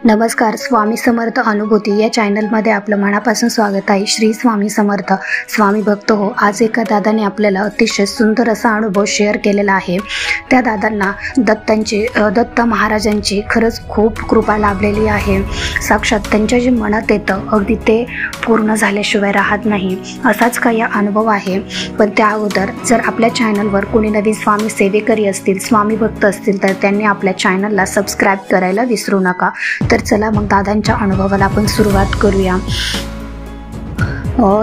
नमस्कार. स्वामी समर्थ अनुभूती या चॅनलमध्ये आपलं मनापासून स्वागत आहे. श्री स्वामी समर्थ. स्वामी भक्त हो. आज एका दादाने आपल्याला अतिशय सुंदर असा अनुभव शेअर केलेला आहे. त्या दादांना दत्त महाराजांची खरंच खूप कृपा लाभलेली आहे. साक्षात त्यांच्या जे मनात येतं अगदी ते पूर्ण झाल्याशिवाय राहत नाही, असाच काही अनुभव आहे. पण त्या अगोदर जर आपल्या चॅनलवर कोणी नवीन स्वामी सेवेकरी असतील, स्वामी भक्त असतील, तर त्यांनी आपल्या चॅनलला सबस्क्राईब करायला विसरू नका. तर चला मग दादांच्या अनुभवाला आपण सुरुवात करूया.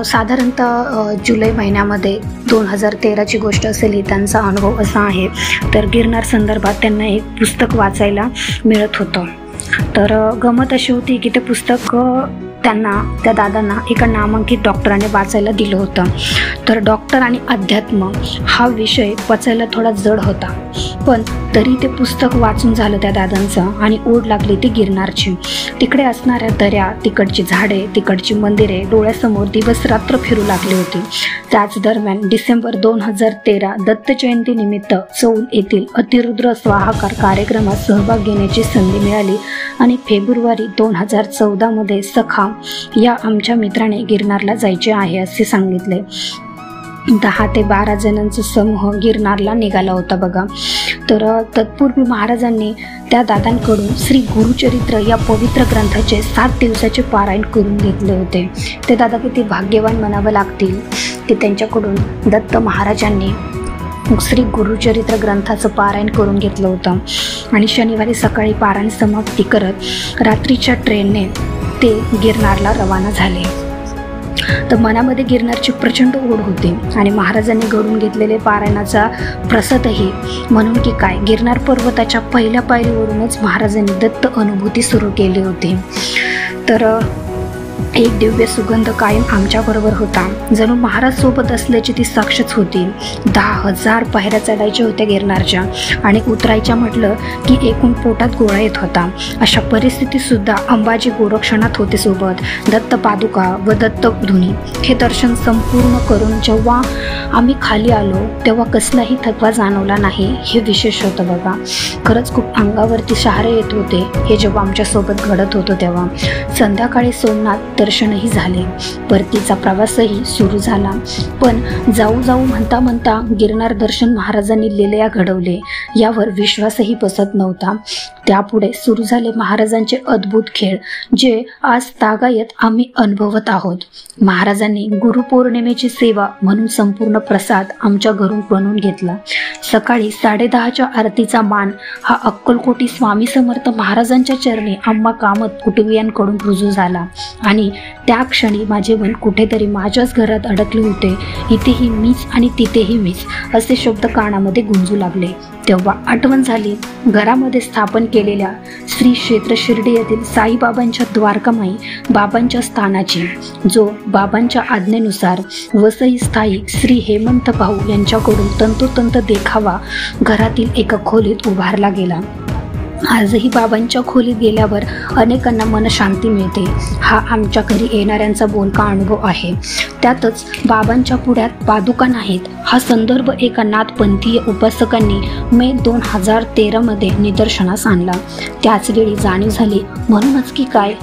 साधारणतः जुलै महिन्यामध्ये 2013ची गोष्ट असेल ही. त्यांचा अनुभव असा आहे. तर गिरनार संदर्भात त्यांना एक पुस्तक वाचायला मिळत होतं. तर गमत अशी होती की ते पुस्तक त्या दादांना एका नामांकित डॉक्टराने वाचायला दिलं होतं. तर डॉक्टर आणि अध्यात्म हा विषय पचायला थोडा जड होता, पण तरी ते पुस्तक वाचून झालं त्या दादांचं. आणि ओढ लागली ती गिरनारची. तिकडे असणाऱ्या दऱ्या, तिकडची झाडे, तिकडची मंदिरे डोळ्यासमोर दिवस रात्र फिरू लागली होती. त्याच दरम्यान डिसेंबर 2013 दत्त जयंती निमित्त चौल येथील अतिरुद्र स्वाहाकार कार्यक्रमात सहभाग घेण्याची संधी मिळाली. आणि फेब्रुवारी 2014मध्ये सखा या आमच्या मित्राने गिरनारला जायचे आहे असे सांगितले. 10 ते 12 जणांचा समूह गिरनारला निघाला होता बघा. तर तत्पूर्वी महाराजांनी त्या दादांकडून श्री गुरुचरित्र या पवित्र ग्रंथाचे 7 दिवसाचे पारायण करून घेतले होते. ते दादा किती भाग्यवान म्हणावं लागतील की त्यांच्याकडून दत्त महाराजांनी श्री गुरुचरित्र ग्रंथाचं पारायण करून घेतलं होतं. आणि शनिवारी सकाळी पारायण समाप्ती करत रात्रीच्या ट्रेनने ते गिरनारला रवाना झाले. तर मनामध्ये गिरनारची प्रचंड ओढ होती आणि महाराजांनी घडून घेतलेले पारायणाचा प्रसादही. म्हणून की काय, गिरनार पर्वताच्या पहिल्या पायरीवरूनच महाराजांनी दत्त अनुभूती सुरू केली होती. तर एक दिव्य सुगंध कायम आमच्याबरोबर होता. जणू महाराज सोबत असल्याची ती साक्षच होती. 10,000 पायऱ्या चढायच्या होत्या गिरनारच्या आणि उतरायच्या म्हटलं की एकूण पोटात गोळा येत होता. अशा परिस्थितीत सुद्धा अंबाजी गोरक्षणात होते सोबत. दत्त पादुका व दत्त धुनी हे दर्शन संपूर्ण करून जेव्हा आम्ही खाली आलो तेव्हा कसलाही थकवा जाणवला नाही. हे विशेष होतं बघा. खरंच खूप अंगावरती शहारे येत होते हे जेव्हा आमच्यासोबत घडत होतं तेव्हा. संध्याकाळी सोमनाथ दर्शनही झाले. परतीचा प्रवासही सुरू झाला. पण जाऊ जाऊ म्हणता म्हणता गिरनार दर्शन महाराजांनी लीलया घडवले यावर विश्वासही बसत नव्हता. त्यापुढे सुरू झाले महाराजांचे अद्भुत खेळ, जे आज तागायत आम्ही अनुभवत आहोत. महाराजांनी गुरुपौर्णिमेची सेवा म्हणून संपूर्ण प्रसाद आमच्या घरून बनवून घेतला. सकाळी 10:30च्या आरतीचा मान हा अक्कलकोटी स्वामी समर्थ महाराजांच्या चरणी आम्हा कामत कुटुंबियांकडून रुजू झाला. आणि त्या क्षणी माझे मन कुठेतरी माझ्याच घरात अडकले होते. इथेही मीच आणि तिथेही मीच असे शब्द कानामध्ये गुंजू लागले. तेव्हा आठवण झाली घरामध्ये स्थापन केलेल्या श्री क्षेत्र शिर्डी येथील साईबाबांच्या द्वारकामाई बाबांच्या स्थानाची, जो बाबांच्या आज्ञेनुसार वसई स्थायिक श्री हेमंत भाऊ यांच्याकडून तंतोतंत देखावा घरातील एका खोलीत उभारला गेला. आजही बाबांच्या खोलीत गेल्यावर अनेकांना मनशांती मिळते. हा आमच्या घरी येणाऱ्यांचा बोलका अनुभव आहे. त्यातच बाबांच्या पुढ्यात पादुका नाहीत हा संदर्भ एका नाथपंथीय उपासकांनी मे 2013मध्ये निदर्शनास आणला. त्याचवेळी जाणीव झाली. म्हणूनच की काय,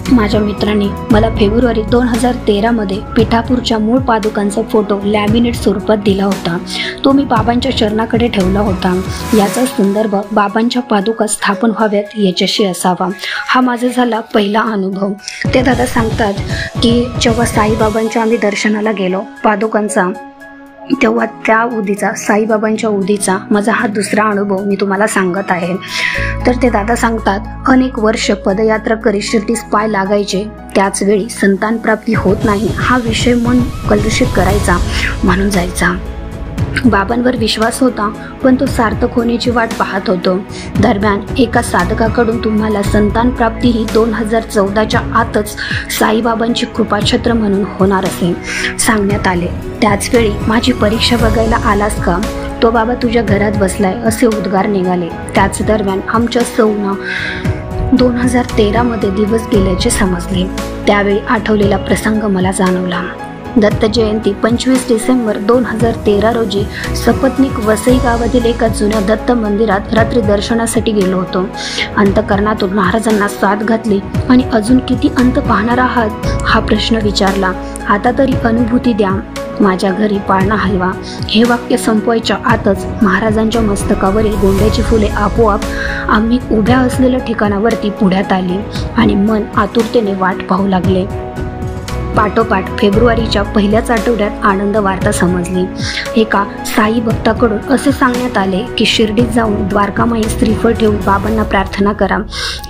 माझ्या मित्रांनी मला फेब्रुवारी 2013मध्ये पिठापूरच्या मूळ पादुकांचा फोटो लॅमिनेट स्वरूपात दिला होता. तो मी बाबांच्या चरणाकडे ठेवला होता. याचा संदर्भ बाबांच्या पादुका स्थापन व्हाव्यात याच्याशी असावा. हा माझा झाला पहिला अनुभव. ते दादा सांगतात की जेव्हा साईबाबांच्या आम्ही दर्शनाला गेलो पादुकांचा, तेव्हा त्या उदीचा, साईबाबांच्या उदीचा माझा हा दुसरा अनुभव मी तुम्हाला सांगत आहे. तर ते दादा सांगतात, अनेक वर्ष पदयात्रा करीत शिर्डीस पाय लागायचे. त्याचवेळी संतान प्राप्ती होत नाही हा विषय मन कलुषित करायचा म्हणून जायचा. बाबांवर विश्वास होता, पण तो सार्थक होण्याची वाट पाहत होतो. दरम्यान एका साधकाकडून तुम्हाला संतान प्राप्ती ही 2014च्या आतच साईबाबांची कृपाछत्र म्हणून होणार असे सांगण्यात आले. त्याचवेळी माझी परीक्षा बघायला आलास का, तो बाबा तुझ्या घरात बसलाय असे उद्गार निघाले. त्याच दरम्यान आमच्या सौना 2013मध्ये दिवस गेल्याचे समजले. त्यावेळी आठवलेला प्रसंग मला जाणवला. दत्त जयंती 25 डिसेंबर 2013 रोजी सपत्नीक वसई गावातील एका जुन्या दत्त मंदिरात रात्री दर्शनासाठी गेलो होतो. अंतकरणातून महाराजांना साथ घातली आणि अजून किती अंत पाहणार आहात हा प्रश्न विचारला. आता तरी अनुभूती द्या, माझ्या घरी पाळणा हलवा. हे वाक्य संपवायच्या आतच महाराजांच्या मस्तकावरील गोंड्याची फुले आपोआप आम्ही उभ्या असलेल्या ठिकाणावरती पुढ्यात आली आणि मन आतुरतेने वाट पाहू लागले. पाठोपाठ फेब्रुवारीच्या पहिल्याच आठवड्यात आनंद वार्ता समजली. एका साई भक्ताकडून असे सांगण्यात आले की शिर्डीत जाऊन द्वारकामाई श्रीफळ ठेवून बाबांना प्रार्थना करा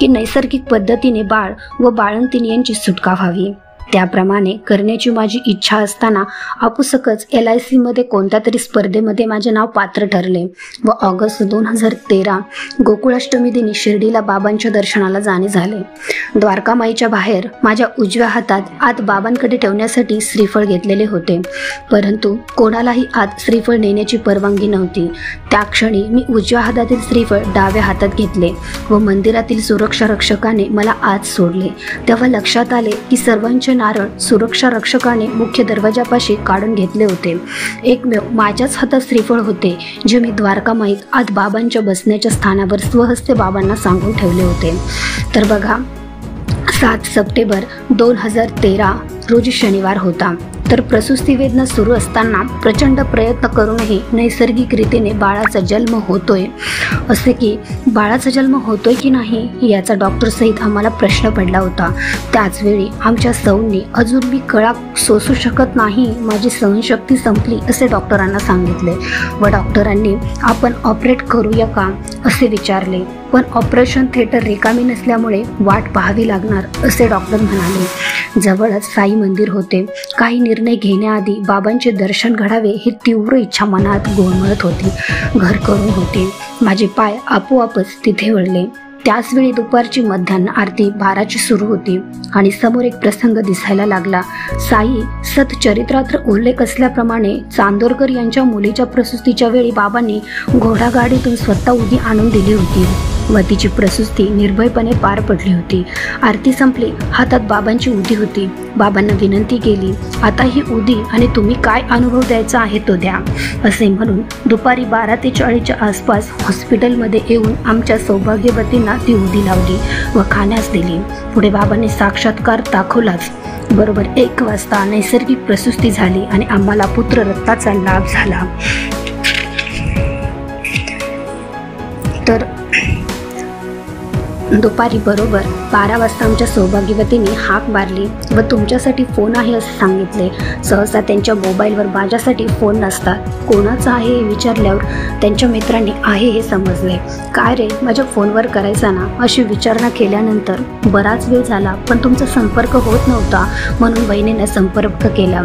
की नैसर्गिक पद्धतीने बाळ व बाळंतीण यांची सुटका व्हावी. त्याप्रमाणे करण्याची माझी इच्छा असताना आपुसकच LIC मध्ये कोणत्या तरी स्पर्धेमध्ये माझे नाव पात्र ठरले व ऑगस्ट 2013 गोकुळाष्टमी दिनी शिर्डीला बाबांच्या दर्शनाला जाणे झाले. द्वारकामाईच्या बाहेर माझ्या उजव्या हातात आत बाबांकडे ठेवण्यासाठी श्रीफळ घेतलेले होते, परंतु कोणालाही आत श्रीफळ नेण्याची परवानगी नव्हती. त्या क्षणी मी उजव्या हातातील श्रीफळ डाव्या हातात घेतले व मंदिरातील सुरक्षा रक्षकाने मला आत सोडले. तेव्हा लक्षात आले की सर्वांचे नारळ सुरक्षा रक्षकाने मुख्य दरवाजापाशी काढून घेतले होते. एकमेव माझ्याच हातात श्रीफळ होते जे मी द्वारकामाईत आत बाबांच्या बसण्याच्या स्थानावर स्वहस्ते बाबांना सांगून ठेवले होते. तर बघा, 7 सप्टेंबर 2013 रोजी शनिवार होता. तर प्रसूती वेदना सुरू असताना प्रचंड प्रयत्न करूनही नैसर्गिक रीतीने बाळाचा जन्म होतोय, असे की बाळाचा जन्म होतोय की नाही याचा डॉक्टरसहित आम्हाला प्रश्न पडला होता. त्याचवेळी आमच्या सौंनी अजून मी कळा सोसू शकत नाही, माझी सहनशक्ती संपली असे डॉक्टरांना सांगितले व डॉक्टरांनी आपण ऑपरेट करूया का असे विचारले, पण ऑपरेशन थिएटर रिकामी नसल्यामुळे वाट पाहावी लागणार असे डॉक्टर म्हणाले. जवळच साई मंदिर होते. काही निर्णय घेण्याआधी बाबांचे दर्शन घडावे ही तीव्र इच्छा मनात घोळमळत होती. घर करून होते. माझे पाय आपोआपच तिथे वळले. त्याचवेळी दुपारची मध्यान्ह आरती 12ची सुरू होती आणि समोर एक प्रसंग दिसायला लागला. साई सतचरित्रात उल्लेख असल्याप्रमाणे चांदोरकर यांच्या मुलीच्या प्रसूतीच्या वेळी बाबांनी घोडागाडीतून स्वतः उदी आणून दिली होती व तिची प्रसूती निर्भयपणे पार पडली होती. आरती संपली. हातात बाबांची उदी होती. बाबांना विनंती केली, आता ही उदी आणि तुम्ही काय अनुभव द्यायचा आहे तो द्या असे म्हणून दुपारी 12 ते 40च्या आसपास हॉस्पिटलमध्ये येऊन आमच्या सौभाग्यवतींना ती उदी लावली व खाण्यास दिली. पुढे बाबांनी साक्षात्कार दाखवलाच. बरोबर 1 वाजता नैसर्गिक प्रसूती झाली आणि आम्हाला पुत्र रत्नाचा लाभ झाला. तर दुपारी बरोबर 12 वाजता आमच्या सौभाग्यवतीने हाक मारली व तुमच्यासाठी फोन आहे असे सांगितले. सहसा त्यांच्या मोबाईलवर माझ्यासाठी फोन नसतात. कोणाचा आहे हे विचारल्यावर त्यांच्या मित्रांनी आहे हे समजले. काय रे, माझ्या फोनवर करायचा ना अशी विचारणा केल्यानंतर बराच वेळ झाला पण तुमचा संपर्क होत नव्हता म्हणून बहिणीने संपर्क केला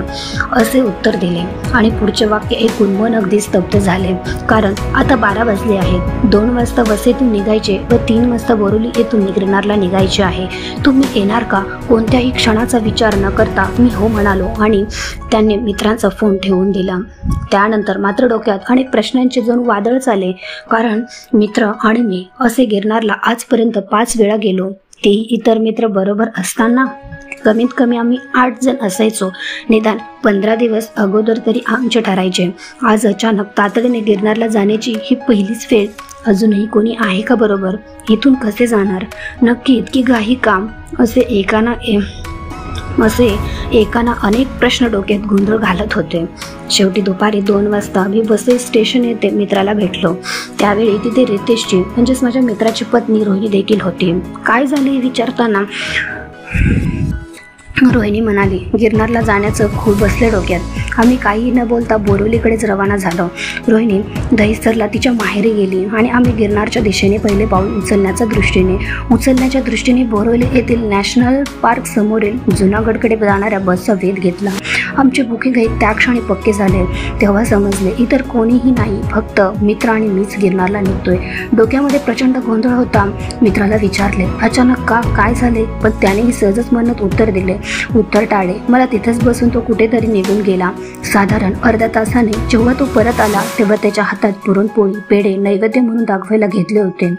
असे उत्तर दिले आणि पुढचे वाक्य ऐकून मन अगदी स्तब्ध झाले. कारण आता 12 वाजले आहेत. 2 वाजता वसईतून निघायचे व 3 वाजता बोरुली येथून गिरनारला निघायचे आहे. तुम्ही येणार का? कोणत्याही क्षणाचा विचार न करता मी हो म्हणालो आणि त्यांनी मित्रांचा फोन ठेवून दिला. त्यानंतर मात्र डोक्यात अनेक प्रश्नांचे जणू वादळच आले. कारण मित्र आणि मी असे गिरनारला आजपर्यंत 5 वेळा गेलो, तेही इतर मित्र बरोबर असताना. कमीत कमी आम्ही 8 जण असायचो. निदान 15 दिवस अगोदर तरी आमचे ठरायचे. आज अचानक तातडीने गिरनारला जाण्याची ही पहिलीच वेळ. अजूनही कोणी आहे का बरोबर? इथून कसे जाणार? नक्की इतकी घाई काम? असे एकाना अनेक प्रश्न डोक्यात गोंधळ घालत होते. शेवटी दुपारी 2 वाजता मी वसई स्टेशन येथे मित्राला भेटलो. त्यावेळी तिथे रितेशची म्हणजेच माझ्या मित्राची पत्नी रोहिणी देखील होती. काय झाले हे विचारताना रोहिणी म्हणाली, गिरनारला जाण्याचं खूप बसले डोक्यात. आम्ही काहीही न बोलता बोरिवलीकडेच रवाना झालो. रोहिणी दहिसरला तिच्या माहेरी गेली आणि आम्ही गिरनारच्या दिशेने पहिले पाऊल उचलण्याच्या दृष्टीने बोरिवली येथील नॅशनल पार्क समोरील जुनागडकडे जाणाऱ्या बसचा वेध घेतला. आमचे बुकिंग त्या क्षणी पक्के झाले. तेव्हा समजले इतर कोणीही नाही, फक्त मित्र आणि मीच गिरनारला निघतोय. डोक्यामध्ये प्रचंड गोंधळ होता. मित्राला विचारले, अचानक का, काय झाले? पण त्यानेही सहजच म्हणत उत्तर टाळले. मला तिथेच बसून तो कुठेतरी निघून गेला. साधारण अर्ध्या तासाने जेव्हा तो परत आला तेव्हा त्याच्या हातात पुरणपोळी, पेढे नैवेद्य म्हणून दाखवायला घेतले होते.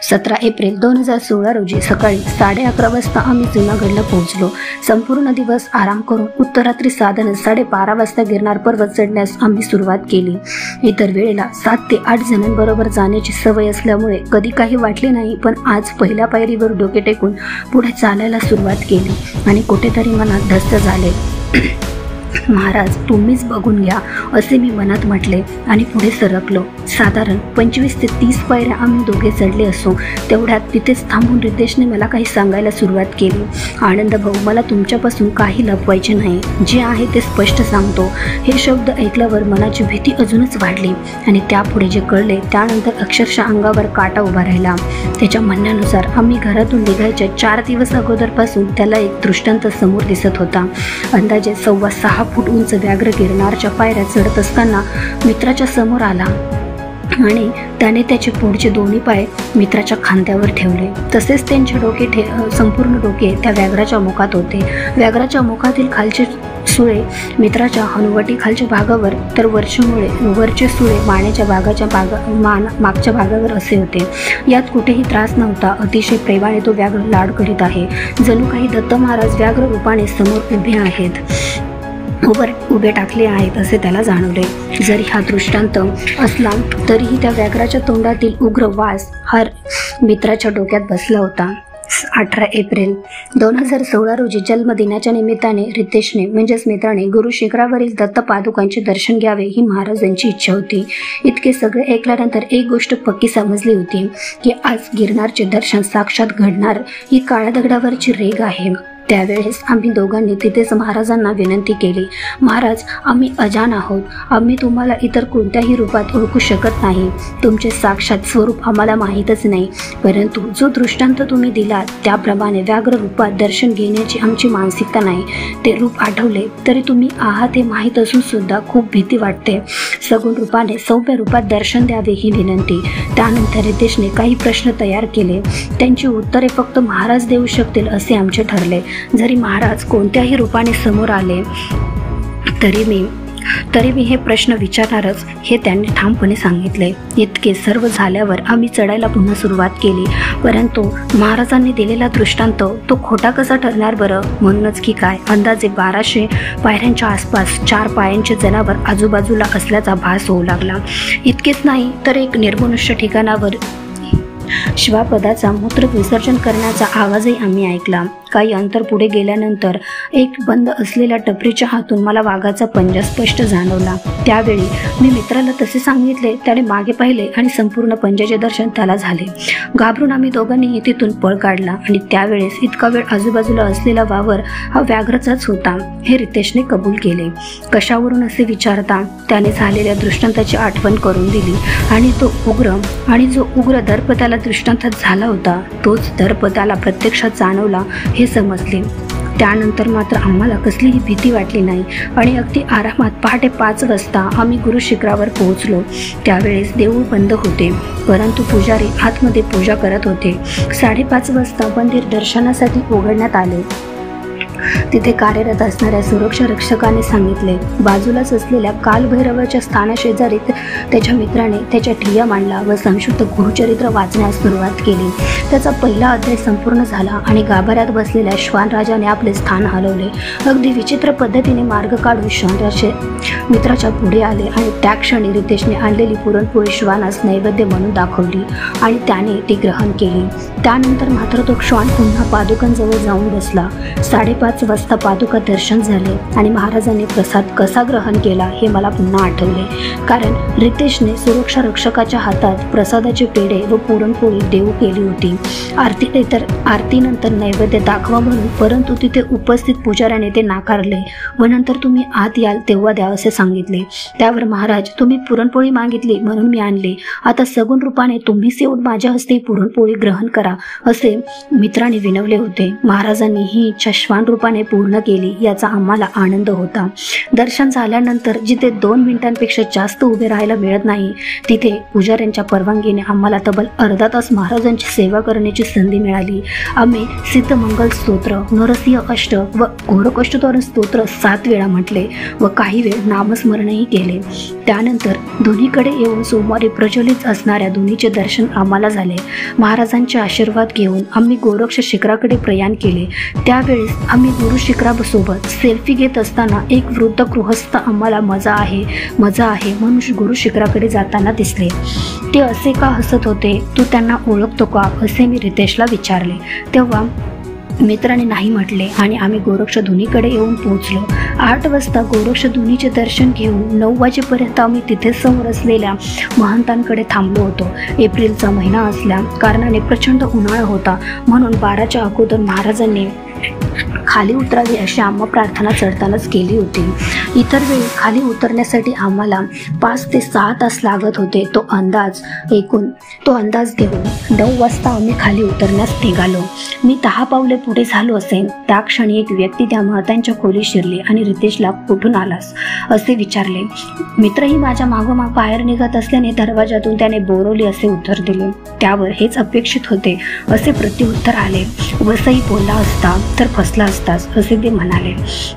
17 एप्रिल 2016 रोजी सकाळी 11:30 वाजता आम्ही जुनागडला पोहोचलो. संपूर्ण दिवस आराम करून उत्तरात्री साधारण 12:30 वाजता गिरनार पर्वत चढण्यास आम्ही सुरुवात केली. इतर वेळेला 7 ते 8 जणांबरोबर जाण्याची सवय असल्यामुळे कधी काही वाटले नाही, पण आज पहिल्या पायरीवर डोके टेकून पुढे चालायला सुरुवात केली आणि कुठेतरी मनात धस्त झाले. महाराज, तुम्हीच बघून घ्या, असे मी मनात म्हटले आणि पुढे सरकलो. साधारण 25 ते 30 पायऱ्या आम्ही दोघे चढले असो तेवढ्यात तिथेच थांबून रितेशने मला काही सांगायला सुरुवात केली. आनंद भाऊ, मला तुमच्यापासून काही लपवायचे नाही, जे आहे ते स्पष्ट सांगतो. हे शब्द ऐकल्यावर मनाची भीती अजूनच वाढली आणि त्यापुढे जे कळले त्यानंतर अक्षरशः अंगावर काटा उभा राहिला. त्याच्या म्हणण्यानुसार आम्ही घरातून निघायच्या 4 दिवस अगोदरपासून त्याला एक दृष्टांत समोर दिसत होता. अंदाजे 6.25 फूट उंच व्याघ्र गिरनारच्या पायऱ्या चढत असताना मित्राच्या समोर आला आणि त्याने त्याचे पुढचे दोन्ही पाय मित्राच्या खांद्यावर ठेवले. तसेच त्यांचे संपूर्ण डोके त्या व्याघ्राच्या मुखात होते. व्याघ्राच्या मुखातील खालचे सुळे मित्राच्या हनुवटी खालच्या भागावर तर वरचे सुळे मानेच्या मागच्या भागावर असे होते. यात कुठेही त्रास नव्हता. अतिशय प्रेमाने तो व्याघ्र लाड करीत आहे. जणू काही दत्त महाराज व्याघ्र रूपाने समोर उभे टाकले आहेत असे त्याला जाणवले. जरी हा दृष्टांत असला तरीही त्या व्याघ्राच्या तोंडातील उग्र वास हा मित्राच्या डोक्यात बसला होता. 18 एप्रिल 2016 रोजी जन्मदिनाच्या निमित्ताने रितेशने म्हणजेच मित्राने गुरु शिखरावरील दत्त पादुकांचे दर्शन घ्यावे ही महाराजांची इच्छा होती. इतके सगळे ऐकल्यानंतर एक गोष्ट पक्की समजली होती की आज गिरनारचे दर्शन साक्षात घडणार ही काळ्या दगडावरची रेघ आहे. त्यावेळेस आम्ही दोघांनी तिथेच महाराजांना विनंती केली, महाराज, आम्ही अजाण आहोत. आम्ही तुम्हाला इतर कोणत्याही रूपात ओळखू शकत नाही. तुमचे साक्षात स्वरूप आम्हाला माहीतच नाही. परंतु जो दृष्टांत तुम्ही दिला त्याप्रमाणे व्याघ्र रूपात दर्शन घेण्याची आमची मानसिकता नाही. ते रूप आठवले तरी तुम्ही आहात हे माहीत असून सुद्धा खूप भीती वाटते. सगुण रूपाने सौम्य रूपात दर्शन द्यावे ही विनंती. त्यानंतर रितेशने काही प्रश्न तयार केले. त्यांची उत्तरे फक्त महाराज देऊ शकतील असे आमचे ठरले. जरी महाराज कोणत्याही रूपाने समोर आले तरी मी हे प्रश्न विचारणारच हे त्यांनी ठामपणे सांगितले. इतके सर्व झाल्यावर आम्ही चढायला पुन्हा सुरुवात केली. परंतु महाराजांनी दिलेला दृष्टांत तो खोटा कसा ठरणार बरं? म्हणूनच की काय, अंदाजे 1200 पायऱ्यांच्या आसपास 4 पायांचे जनावर आजूबाजूला असल्याचा भास होऊ लागला. इतकेच नाही तर एक निर्मनुष्य ठिकाणावर श्वापदाचा मूत्र विसर्जन करण्याचा आवाजही आम्ही ऐकला. काही अंतर पुढे गेल्यानंतर एक बंद असलेल्या टपरीच्या हातून मला वाघाचा पंजा स्पष्ट जाणवला. त्यावेळी मी मित्राला तसे सांगितले. त्याने मागे पाहिले आणि संपूर्ण पंजाचे दर्शन त्याला झाले. घाबरून आम्ही दोघांनी तिथून पळ काढला आणि त्यावेळेस इतका वेळ आजूबाजूला असलेला वावर हा व्याघ्राचाच होता हे रितेशने कबूल केले. कशावरून असे विचारता त्याने झालेल्या दृष्टांताची आठवण करून दिली आणि जो उग्र दर्प त्याला दृष्टांतात झाला होता तोच दर्प त्याला प्रत्यक्षात जाणवला हे समजले. त्यानंतर मात्र आम्हाला कसलीही भीती वाटली नाही आणि अगदी आरामात पहाटे 5 वाजता आम्ही गुरु शिखरावर पोहोचलो. त्यावेळेस देऊळ बंद होते, परंतु पुजारी आतमध्ये पूजा करत होते. 5:30 वाजता मंदिर दर्शनासाठी उघडण्यात आले. तिथे कार्यरत असणाऱ्या सुरक्षा रक्षकाने सांगितले, बाजूलाच असलेल्या कालभैरवाच्या स्थानाशेजारी त्याच्या मित्राने त्याच्या ठिय्या मांडला व संक्षिप्त गुरुचरित्र वाचण्यास सुरुवात केली. त्याचा पहिला अध्याय संपूर्ण झाला आणि गाभाऱ्यात बसलेल्या श्वानराजाने आपले स्थान हलवले. अगदी विचित्र पद्धतीने मार्ग काढून श्वानराजे मित्राच्या पुढे आले आणि त्या क्षणी रितेशने आणलेली पुरणपोळी श्वानास नैवेद्य म्हणून दाखवली आणि त्याने ती ग्रहण केली. त्यानंतर मात्र तो श्वान पुन्हा पादुकांजवळ जाऊन बसला. 5:30 वाजता पादुका दर्शन झाले आणि महाराजांनी प्रसाद कसा ग्रहण केला हे मला पुन्हा आठवले. कारण रितेशने सुरक्षा रक्षकाच्या हातात प्रसादाचे पेढे व पुरणपोळी देऊ केली होती. आरतीनंतर नैवेद्य दाखवा म्हणून, परंतु तिथे उपस्थित पुजाऱ्याने ते नाकारले व नंतर तुम्ही आत याल तेव्हा द्या असे सांगितले. त्यावर महाराज, तुम्ही पुरणपोळी मागितली म्हणून मी आणली. आता सगुण रूपाने तुम्हीच येऊन माझ्या हस्ते पुरणपोळी ग्रहण करा असे मित्राने विनवले होते. महाराजांनी ही इच्छा श्वान सुखरूपाने पूर्ण केली याचा आम्हाला आनंद होता. दर्शन झाल्यानंतर जिथे 2 मिनिटांपेक्षा जास्त उभे राहायला मिळत नाही तिथे पुजाऱ्यांच्या परवानगीने आम्हाला तब्बल अर्धा तास महाराजांची सेवा करण्याची संधी मिळाली. आम्ही सिद्धमंगल स्तोत्र, नरसिंह अष्टक व घोरकष्टोत्तरण स्तोत्र 7 वेळा म्हटले व काही वेळ नामस्मरणही केले. त्यानंतर दोन्हीकडे येऊन सोमवारी प्रज्वलित असणाऱ्या दोन्हीचे दर्शन आम्हाला झाले. महाराजांचे आशीर्वाद घेऊन आम्ही गोरक्ष शिखराकडे प्रयाण केले. त्यावेळेस आम्ही गुरु शिखरासोबत सेल्फी घेत असताना एक वृद्ध गृहस्थ आम्हाला मजा आहे म्हणून गुरु शिखराकडे जाताना दिसले. ते असे का हसत होते, तू त्यांना ओळखतो का असे मी रितेशला विचारले. तेव्हा मित्राने नाही म्हटले आणि आम्ही गोरक्ष धुनीकडे येऊन पोहोचलो. 8 वाजता गोरक्ष धुनीचे दर्शन घेऊन 9 वाजेपर्यंत आम्ही तिथे समोर असलेल्या महंतांकडे थांबलो होतो. एप्रिलचा महिना असल्या कारणाने प्रचंड उन्हाळा होता म्हणून 12च्या अगोदर महाराजांनी खाली उतरावी अशी आम्हा प्रार्थना चढतानाच केली होती. इतर वेळी खाली उतरण्यासाठी आम्हाला 5 ते 6 तास लागत होते. तो अंदाज घेऊन 9 वाजता आम्ही खाली उतरण्यास निघालो. मी 10 पावले पुढे झालो असेल त्या क्षणी एक व्यक्ती त्या महतांच्या खोलीत शिरली आणि रितेशला कुठून आलास असे विचारले. मित्रही माझ्या मागोमाग बाहेर निघत असल्याने दरवाजातून त्याने बोरवली असे उत्तर दिले. त्यावर हेच अपेक्षित होते असे प्रत्युत्तर आले. वसई बोलला असता तर फसला असतास असे ते म्हणाले.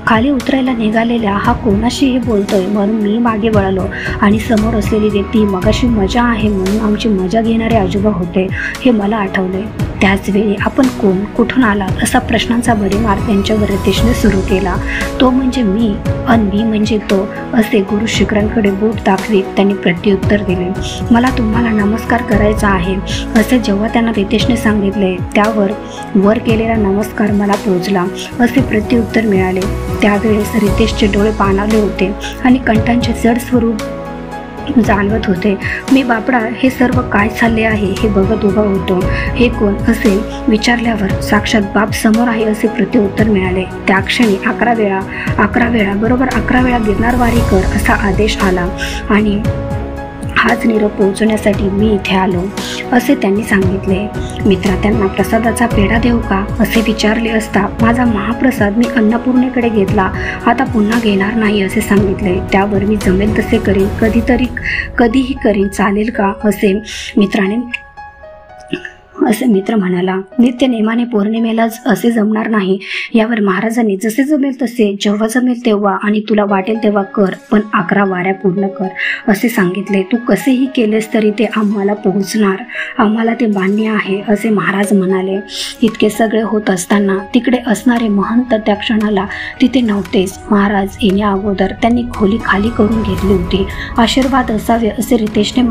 खाली उतरायला निघालेल्या हा कोणाशीही बोलतोय म्हणून मी मागे वळालो आणि समोर असलेली व्यक्ती मगाशी मजा आहे म्हणून आमची मजा घेणारे आजोबा होते हे मला आठवले. त्याच वेळी आपण कोण, कुठून आलात असा प्रश्नांचा भडीमार त्यांच्यावर रितेशने सुरू केला. तो म्हणजे मी आणि मी म्हणजे तो असे गुरु शिखरांकडे बोट दाखवीत त्यांनी प्रत्युत्तर दिले. मला तुम्हाला नमस्कार करायचा आहे असे जेव्हा त्यांना रितेशने सांगितले त्यावर वर केलेला नमस्कार मला पोचला असे प्रत्युत्तर मिळाले. त्यावेळेस रितेशचे डोळे पाणावले होते आणि कंठांचे जड स्वरूप जाणवत होते. मी बापडा हे सर्व काय चालले आहे हे बघत उभा होतो. हे कोण असे विचारल्यावर साक्षात बाप समोर आहे असे प्रत्युत्तर मिळाले. त्या क्षणी 11 वेळा गिरनारवारी कर असा आदेश आला आणि हाच निरोप पोहोचवण्यासाठी मी इथे आलो असे त्यांनी सांगितले. मित्रा त्यांना प्रसादाचा पेढा देऊ का असे विचारले असता माझा महाप्रसाद मी अन्नपूर्णेकडे घेतला, आता पुन्हा घेणार नाही असे सांगितले. त्यावर मी जमेल तसे करीन, कधीही करीन, चालेल का असे मित्र म्हणाला. नित्य नेमाने पौर्णिमेलाच असे जमणार नाही. यावर महाराजांनी जसे जमेल तसे, जेव्हा जमेल तेव्हा आणि तुला वाटेल तेव्हा कर, पण 11 वाऱ्या पूर्ण कर असे सांगितले. तू कसेही केलेस तरी ते आम्हाला पोहोचणार, आम्हाला ते मान्य आहे असे महाराज म्हणाले. इतके सगळे होत असताना तिकडे असणारे महंत त्या क्षणाला तिथे नव्हतेच. महाराज येण्या अगोदर त्यांनी खोली खाली करून घेतली होती. आशीर्वाद असावे असे रितेशने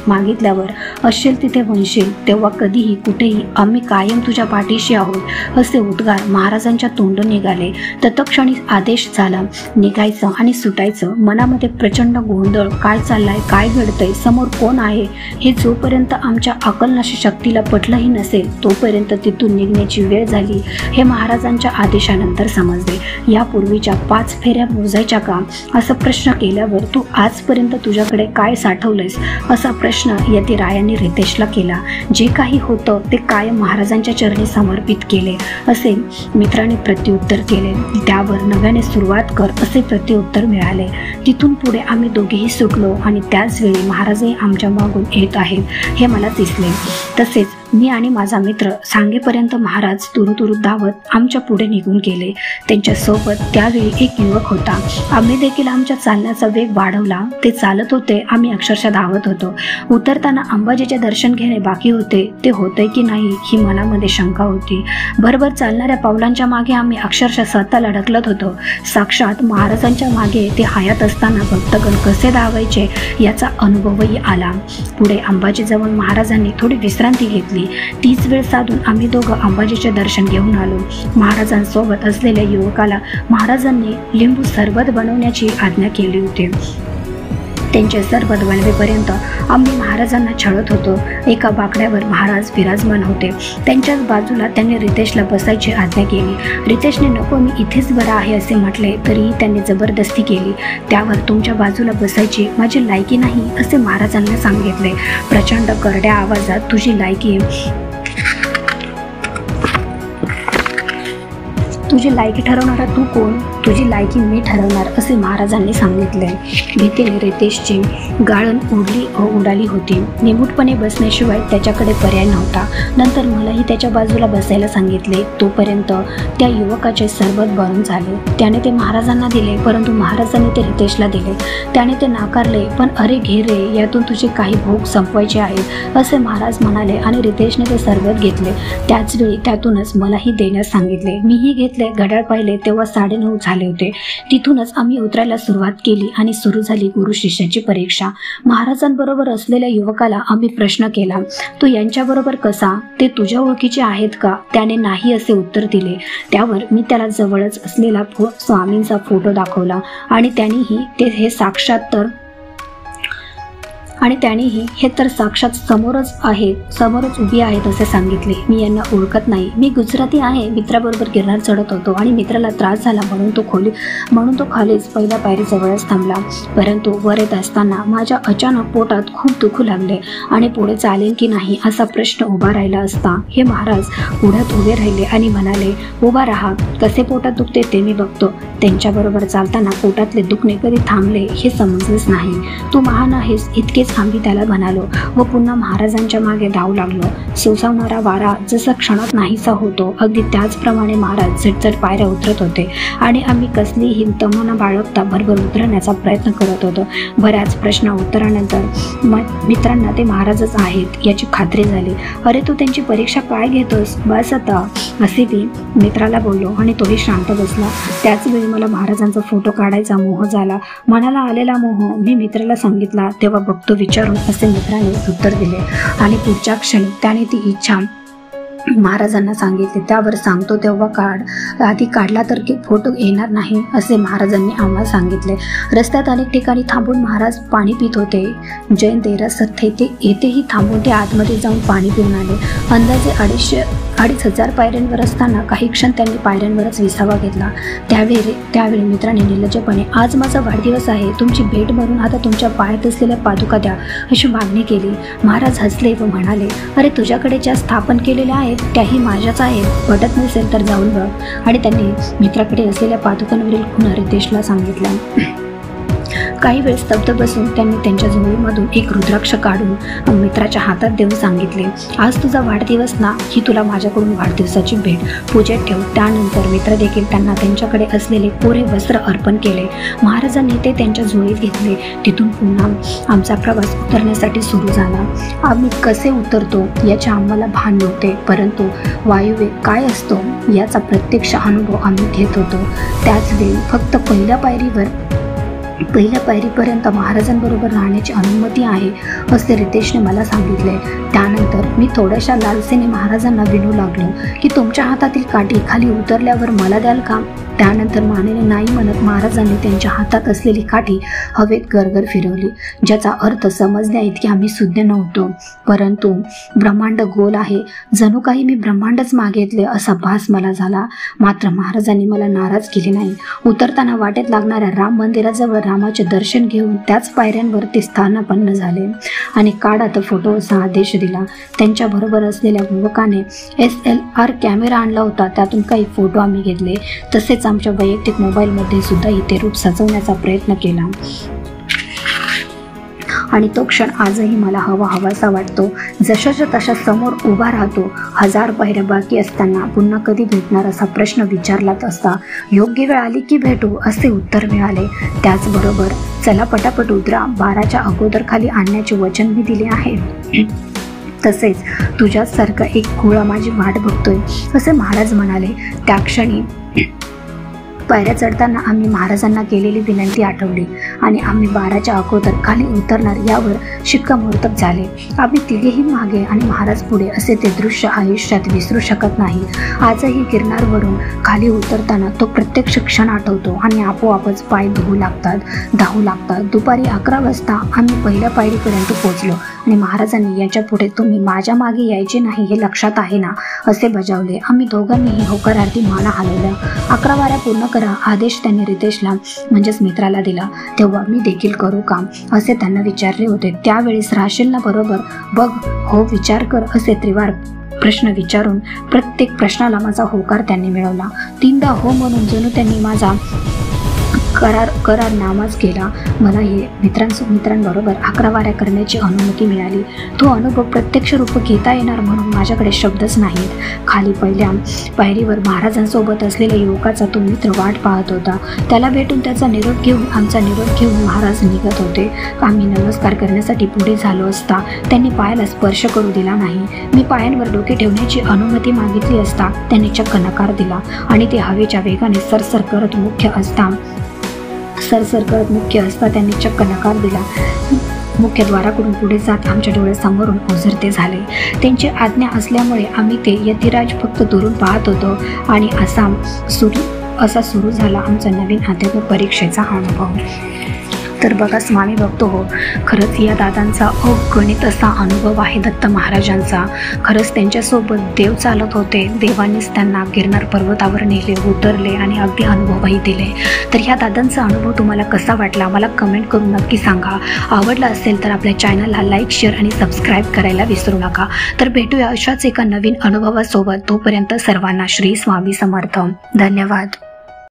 मागितल्यावर असेल तिथे म्हणशील तेव्हा कधीही कुठेही आम्ही कायम तुझ्या पाठीशी आहोत असे उद्गार महाराजांच्या तोंडून निघाले. तत्क्षणी आदेश झाला निघायचं आणि सुटायचं. मनामध्ये प्रचंड गोंधळ, काय चाललाय, काय घडतंय, समोर कोण आहे हे जोपर्यंत आमच्या अकलनाशी शक्तीला पटलंही नसेल तोपर्यंत तिथून निघण्याची वेळ झाली हे महाराजांच्या आदेशानंतर समजले. यापूर्वीच्या 5 फेऱ्या मोजायच्या का असा प्रश्न केल्यावर तू आजपर्यंत तुझ्याकडे काय साठवलंयस असा प्रश्न यतिरायांनी रितेशला केला. जे काही होतं ते कायम महाराजांच्या चरणी समर्पित केले असे मित्राने प्रत्युत्तर केले. त्यावर नव्याने सुरुवात कर असे प्रत्युत्तर मिळाले. तिथून पुढे आम्ही दोघेही सुटलो आणि त्याच वेळी महाराजही आमच्या मागून येत आहेत हे मला दिसले. तसेच मी आणि माझा मित्र सांगेपर्यंत महाराज तुरुतुरु धावत आमच्या पुढे निघून गेले. त्यांच्यासोबत त्यावेळी एक युवक होता. आम्ही देखील आमच्या चालण्याचा वेग वाढवला. ते चालत होते, आम्ही अक्षरशः धावत होतो. उतरताना अंबाजीचे दर्शन घेणे बाकी होते. ते होते की नाही ही मनामध्ये शंका होती. भरभर चालणाऱ्या पावलांच्या मागे आम्ही अक्षरशः स्वतःला ढकलत होतो. साक्षात महाराजांच्या मागे ते हयात असताना भक्तगण कसे धावायचे याचा अनुभवही आला. पुढे अंबाजीजवळ महाराजांनी थोडी विश्रांती घेतली. तीच वेळ साधून आम्ही दोघं अंबाजीचे दर्शन घेऊन आलो. महाराजांसोबत असलेल्या युवकाला महाराजांनी लिंबू सरबत बनवण्याची आज्ञा केली होती. त्यांचे सरबत बनवेपर्यंत आम्ही महाराजांना छळत होतो. एका बाकड्यावर महाराज विराजमान होते. त्यांच्याच बाजूला त्यांनी रितेशला बसायची आज्ञा केली. रितेशने नको मी इथेच बरा आहे असे म्हटले तरीही त्यांनी जबरदस्ती केली. त्यावर तुमच्या बाजूला बसायची माझी लायकी नाही असे महाराजांना सांगितले. प्रचंड करड्या आवाजात तुझी तुझी लायकी ठरवणारा तू कोण? तुझी लायकी मी ठरवणार, असे महाराजांनी सांगितले. भीतीने रितेशची गाळण उडाली होती. निमूटपणे बसण्याशिवाय त्याच्याकडे पर्याय नव्हता. नंतर मलाही त्याच्या बाजूला बसायला सांगितले. तोपर्यंत त्या युवकाचे सरबत भरून झाले. त्याने ते महाराजांना दिले, परंतु महाराजांनी ते रितेशला दिले. त्याने ते नाकारले. पण अरे घे रे, यातून तुझे काही भोग संपवायचे आहेत, असे महाराज म्हणाले आणि रितेशने ते सरबत घेतले. त्याचवेळी त्यातूनच मलाही देण्यास सांगितले. मीही घेतले. घड्याळ पाहिले तेव्हा 9:30 झाले होते. तिथूनच आम्ही उतरायला सुरुवात केली आणि सुरू झाली गुरु शिष्याची परीक्षा. महाराजांबरोबर असलेल्या युवकाला आम्ही प्रश्न केला, तू यांच्याबरोबर कसा? ते तुझ्या ओळखीचे आहेत का? त्याने नाही असे उत्तर दिले. त्यावर मी त्याला जवळच असलेला स्वामींचा फोटो दाखवला आणि त्यांनीही हे तर साक्षात समोरच उभी आहेत असे सांगितले. मी यांना ओळखत नाही. मी गुजराती आहे. मित्राबरोबर गिरनार चढत होतो आणि मित्राला त्रास झाला म्हणून तो खालीच पहिल्या पायरीजवळच थांबला. परंतु वर येत असताना माझ्या अचानक पोटात खूप दुखू लागले आणि पुढे चालेल की नाही असा प्रश्न उभा राहिला असता हे महाराज पुढ्यात उभे राहिले आणि म्हणाले, उभा राहा, कसे पोटात दुखते ते मी बघतो. त्यांच्याबरोबर चालताना पोटातले दुखणे कधी थांबले हे समजलेच नाही. तू महान आहेस इतकेच आम्ही त्याला म्हणालो व पुन्हा महाराजांच्या मागे धावू लागलो. सोसावणारा वारा जसा क्षणात नाहीसा होतो, अगदी त्याचप्रमाणे महाराज झटझट पायऱ्या उतरत होते आणि आम्ही कसलीही तमना बाळगता भरभर उतरण्याचा प्रयत्न करत होतो. बऱ्याच प्रश्न उत्तरानंतर मित्रांना ते महाराजच आहेत याची खात्री झाली. अरे तू त्यांची परीक्षा काय घेतोस? बस आता, असे मी मित्राला बोललो आणि तोही शांत बसला. त्याचवेळी मला महाराजांचा फोटो काढायचा मोह झाला. मनाला आलेला मोह मी मित्राला सांगितला तेव्हा बघतो विचारून असे मित्राने उत्तर दिले आणि पुढच्या क्षणी त्याने ती इच्छा महाराजांना सांगितले. त्यावर सांगतो तेव्हा आधी काढला तर फोटो येणार नाही असे महाराजांनी आम्हाला सांगितले. रस्त्यात अनेक ठिकाणी थांबून महाराज पाणी पित होते. जैन देरास येथेही थांबून ते आतमध्ये जाऊन पाणी पिऊन आले. अंदाजे 2,500 पायऱ्यांवर असताना काही क्षण त्यांनी पायऱ्यांवरच विसावा घेतला. त्यावेळी मित्राने निर्लज्जपणे, आज माझा वाढदिवस आहे, तुमची भेट म्हणून आता तुमच्या पायात असलेल्या पादुका द्या अशी मागणी केली. महाराज हसले व म्हणाले, अरे तुझ्याकडे ज्या स्थापन केलेल्या आहेत त्याही माझ्याच आहेत, पटत नसेल तर जाऊन बघ. आणि त्यांनी मित्राकडे असलेल्या पादुकांवरील खुणा रितेशला सांगितला. काही वेळ स्तब्ध बसून त्यांनी त्यांच्या झोळीमधून एक रुद्राक्ष काढून मित्राच्या हातात देऊन सांगितले, आज तुझा वाढदिवस ना, ही तुला माझ्याकडून वाढदिवसाची भेट, पूजेत ठेव. त्यानंतर मित्र देखील त्यांना त्यांच्याकडे असलेले कोरे वस्त्र अर्पण केले. महाराजांनी ते त्यांच्या झोळीत घेतले. तिथून पुन्हा आमचा प्रवास उतरण्यासाठी सुरू झाला. आम्ही कसे उतरतो याचे आम्हाला भान नव्हते, परंतु वायुवेग काय असतो याचा प्रत्यक्ष अनुभव आम्ही घेत होतो. त्याचवेळी फक्त पहिल्या पायरीपर्यंत महाराजांबरोबर राहण्याची अनुमती आहे असे रितेशने मला सांगितले. त्यानंतर मी थोड्याशा लालसेने महाराजांना विनू लागलो की तुमच्या हातातील काठी खाली उतरल्यावर मला द्याल का? त्यानंतर मानेने नाही म्हणत महाराजांनी त्यांच्या हातात असलेली काठी हवेत गरगर फिरवली, ज्याचा अर्थ समजण्या इतके आम्ही सुज्ञ नव्हतो. परंतु ब्रह्मांड गोल आहे, जणू काही मी ब्रह्मांडच मागितले असा भास मला झाला. मात्र महाराजांनी मला नाराज केले नाही. उतरताना वाटेत लागणाऱ्या राम मंदिराजवळ रामाचे दर्शन घेऊन त्याच पायऱ्यांवर ते स्थानापन्न झाले आणि काढा फोटो असा आदेश दिला. त्यांच्याबरोबर असलेल्या युवकाने SLR कॅमेरा आणला होता, त्यातून काही फोटो आम्ही घेतले. तसेच आमच्या वैयक्तिक मोबाईलमध्ये सुद्धा इथे रूप सजवण्याचा प्रयत्न केला आणि तो क्षण आजही मला हवासा वाटतो. जशाच्या तशा समोर उभा राहतो. 1000 पायऱ्या बाकी असताना पुन्हा कधी भेटणार असा प्रश्न विचारलाच असता. योग्य वेळ आली की भेटू असे उत्तर मिळाले. त्याचबरोबर चला पटापट उतरा, 12च्या अगोदर खाली आणण्याचे वचन मी दिले आहे. तसेच तुझ्यासारखा एक घोळा माझी वाट बघतोय असे महाराज म्हणाले. त्या क्षणी पायऱ्या चढताना आम्ही महाराजांना केलेली विनंती आठवली आणि आम्ही 12च्या अगोदर खाली उतरणार यावर शिक्कामोर्तब झाले. आम्ही तिघेही मागे आणि महाराज पुढे असे ते दृश्य आयुष्यात विसरू शकत नाही. आजही गिरनारवरून खाली उतरताना तो प्रत्यक्ष क्षण आठवतो आणि आपोआपच पाय धावू लागतात. दुपारी 11 वाजता आम्ही पहिल्या पायरीपर्यंत पोहोचलो आणि महाराजांनी याच्या पुढे तुम्ही माझ्या मागे यायचे नाही हे लक्षात आहे ना असे बजावले. आम्ही दोघांनीही होकारार्थी माना हलवल्या. 11 वाऱ्या पूर्ण करा आदेश त्यांनी रितेशला म्हणजेच मित्राला दिला. तेव्हा मी देखील करू काम असे त्यांना विचारले होते. त्यावेळेस राशील ना बरोबर? बघ हो, विचार कर असे त्रिवार प्रश्न विचारून प्रत्येक प्रश्नाला माझा होकार त्यांनी मिळवला. 3दा हो म्हणून जणू त्यांनी माझा करारनामाच केला. मला हे मित्रांबरोबर 11 वाऱ्या करण्याची अनुमती मिळाली. तो अनुभव प्रत्यक्ष रूप घेता येणार म्हणून माझ्याकडे शब्दच नाहीत. खाली पहिल्या पायरीवर महाराजांसोबत असलेल्या युवकाचा तो मित्र वाट पाहत होता. त्याला भेटून त्याचा आमचा निरोप घेऊन महाराज निघत होते. आम्ही नमस्कार करण्यासाठी पुढे झालो असता त्यांनी पायाला स्पर्श करू दिला नाही. मी पायांवर डोके ठेवण्याची अनुमती मागितली असता त्यांनी चक्क नकार दिला आणि ते हवेच्या वेगाने सरसर करत मुख्य असता त्यांनी चक्क नकार दिला. मुख्य द्वाराकडून पुढे जात आमच्या डोळ्यासमोरून ओझरते झाले. त्यांची आज्ञा असल्यामुळे आम्ही ते यतिराज फक्त दुरून पाहत होतो आणि असा सुरू झाला आमचा नवीन अध्यात्म परीक्षेचा अनुभव. तर बघा स्वामी भक्त हो, खरंच या दादांचा अगणित असा अनुभव आहे दत्त महाराजांचा. खरंच त्यांच्यासोबत देव चालत होते. देवानेच त्यांना गिरनार पर्वतावर नेले, उतरले आणि अगदी अनुभवही दिले. तर ह्या दादांचा अनुभव तुम्हाला कसा वाटला मला कमेंट करून नक्की सांगा. आवडला असेल तर आपल्या चॅनलला लाईक, शेअर आणि सबस्क्राईब करायला विसरू नका. तर भेटूया अशाच एका नवीन अनुभवासोबत. तोपर्यंत सर्वांना श्री स्वामी समर्थ. धन्यवाद.